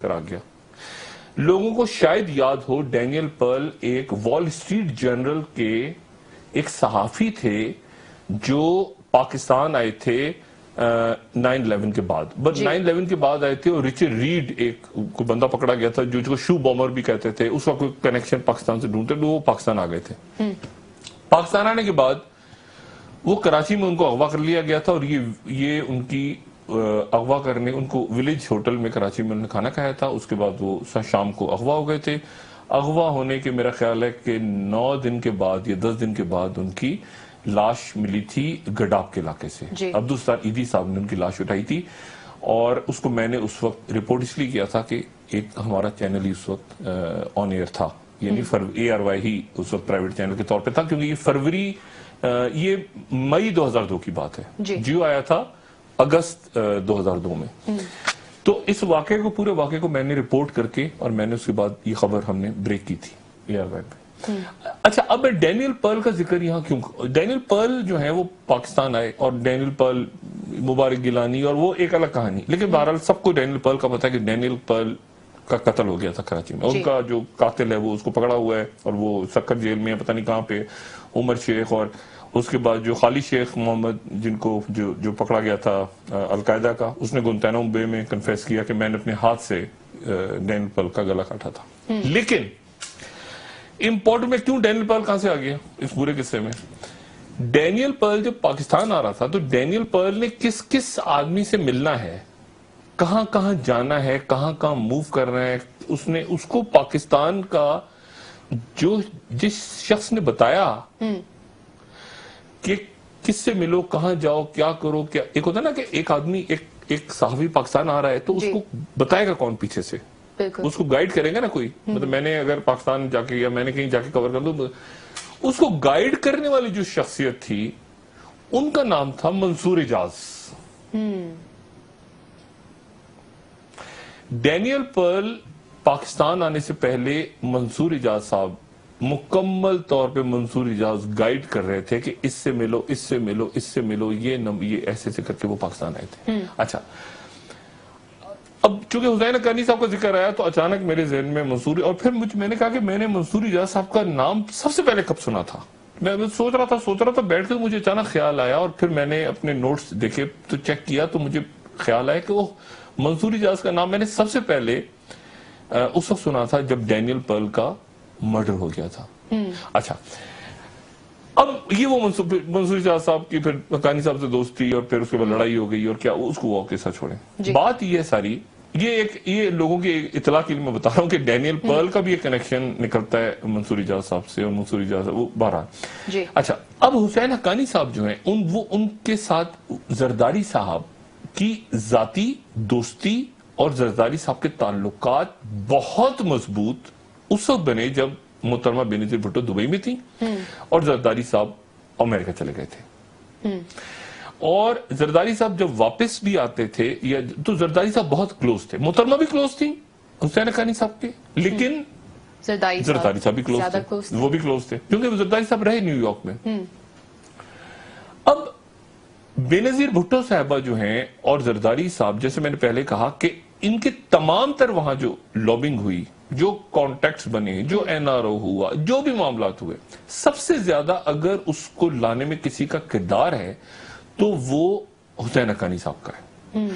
کرا گیا. لوگوں کو شاید یاد ہو ڈینیل پرل ایک وال اسٹریٹ جرنل کے ایک صحافی تھے جو پاکستان آئے تھے 9/11 کے بعد. بٹ 9/11 کے بعد آئے تھے اور رچرڈ ریڈ ایک کوئی بندہ پکڑا گیا تھا جو شو بامر بھی کہتے تھے. اس وقت کوئی کنیکشن پاکستان سے ڈھونڈتے وہ پاکستان آ گئے تھے. پاکستان آنے کے بعد وہ کراچی میں ان کو اغوا کر لیا گیا تھا اور یہ ان کی اغوا کرنے ان کو ولیج ہوٹل میں کراچی میں انہوں نے کھانا کھایا تھا. اس کے بعد وہ شام کو اغوا ہو گئے تھے. اغوا ہونے کے میرا خیال ہے کہ 9 دن کے بعد یا 10 دن کے بعد ان کی لاش ملی تھی گڈاپ کے علاقے سے. عبدالستار ایدھی صاحب نے ان کی لاش اٹھائی تھی اور اس کو میں نے اس وقت رپورٹ اس لیے کیا تھا کہ ایک ہمارا چینل ہی اس وقت آن ایئر تھا, یعنی ARY ہی اس وقت پرائیویٹ چینل کے طور پہ تھا, کیونکہ یہ مئی 2002 کی بات ہے. جیو آیا تھا اگست 2002 میں. تو اس واقعے کو پورے واقعے کو میں نے رپورٹ کر کے اور میں نے اس کے بعد یہ خبر ہم نے بریک کی تھی ARY پہ. اچھا, اب میں ڈینیل پرل کا ذکر یہاں کیوں. ڈینیل پرل جو ہے وہ پاکستان آئے اور ڈینیل پرل مبارک گیلانی اور وہ ایک الگ کہانی. لیکن بہرحال سب کو ڈینیل پرل کا پتا ہے کہ ڈینیل پرل کا قتل ہو گیا تھا کراچی میں. ان کا جو قاتل ہے وہ اس کو پکڑا ہوا ہے اور وہ سکر جیل میں پتہ نہیں کہاں پہ. عمر شیخ اور اس کے بعد جو خالی شیخ محمد جن کو جو پکڑا گیا تھا القاعدہ کا, اس نے گنتانو بے میں کنفیس کیا کہ میں نے اپنے ہاتھ سے ڈینیل پرل کا گلا کاٹا تھا. لیکن امپورٹ میں کیوں ڈینیل پرل کہاں سے آ گیا اس پورے قصے میں. ڈینیل پرل جب پاکستان آ رہا تھا تو ڈینیل پرل نے کس آدمی سے ملنا ہے, کہاں کہاں جانا ہے, کہاں کہاں موو کرنا ہے, اس کو پاکستان کا جس شخص نے بتایا کہ کس سے ملو, کہاں جاؤ, کیا کرو, کیا. ایک ہوتا ہے نا کہ ایک آدمی ایک صحافی پاکستان آ رہا ہے تو اس کو بتائے گا کون پیچھے سے, اس کو گائیڈ کرے گا نا کوئی. مطلب میں نے اگر پاکستان جا کے یا میں نے کہیں جا کے کور کر دوں, اس کو گائیڈ کرنے والی جو شخصیت تھی ان کا نام تھا منصور اعجاز. ڈینیل پرل پاکستان آنے سے پہلے منصور اعجاز صاحب مکمل طور پہ منصور اعجاز گائیڈ کر رہے تھے کہ اس سے ملو, اس سے ملو, اس سے ملو, یہ ایسے کر کے وہ پاکستان آئے تھے. اچھا, اب چونکہ حسین حقانی صاحب کا ذکر آیا تو اچانک میرے ذہن میں منصور, اور پھر میں نے کہا کہ میں نے منصور اعجاز صاحب کا نام سب سے پہلے کب سنا تھا. میں سوچ رہا تھا بیٹھ کے مجھے اچانک خیال آیا اور پھر میں نے اپنے نوٹس دیکھے تو چیک کیا تو مجھے خیال آیا کہ وہ منصور اعجاز کا نام میں نے سب سے پہلے اس وقت سنا تھا جب ڈینیل پرل کا مرڈر ہو گیا تھا. اچھا, اب یہ وہ منصور اعجاز صاحب کی پھر حقانی صاحب سے دوستی اور پھر اس کے بعد لڑائی ہو گئی اور کیا, اس کو وہ قصہ چھوڑیں. بات یہ ساری یہ لوگوں کی اطلاع کے لیے میں بتا رہا ہوں کہ ڈینیل پرل کا بھی ایک کنیکشن نکلتا ہے منصور اعجاز صاحب سے اور منصور اعجاز وہ بہرحال. اچھا, اب حسین حقانی صاحب جو ہیں ان کے ساتھ زرداری صاحب کی ذاتی دوستی اور زرداری صاحب کے تعلقات بہت مضبوط اس وقت بنے جب محترمہ بینظیر بھٹو دبئی میں تھی اور زرداری صاحب امریکہ چلے گئے تھے. اور زرداری صاحب جب واپس بھی آتے تھے تو زرداری صاحب بہت کلوز تھے. محترمہ بھی کلوز تھی حسین حقانی صاحب کے, لیکن زرداری صاحب بھی کلوز تھے, وہ بھی کلوز تھے کیونکہ زرداری صاحب رہے نیو یارک میں. اب بینظیر بھٹو صاحبہ جو ہیں اور زرداری صاحب, جیسے میں نے پہلے کہا کہ ان کے تمام تر وہاں جو لابنگ ہوئی, جو کانٹیکٹس بنے, جو NRO ہوا, جو بھی معاملات ہوئے, سب سے زیادہ اگر اس کو لانے میں کسی کا کردار ہے تو وہ حسین حقانی صاحب کا ہے.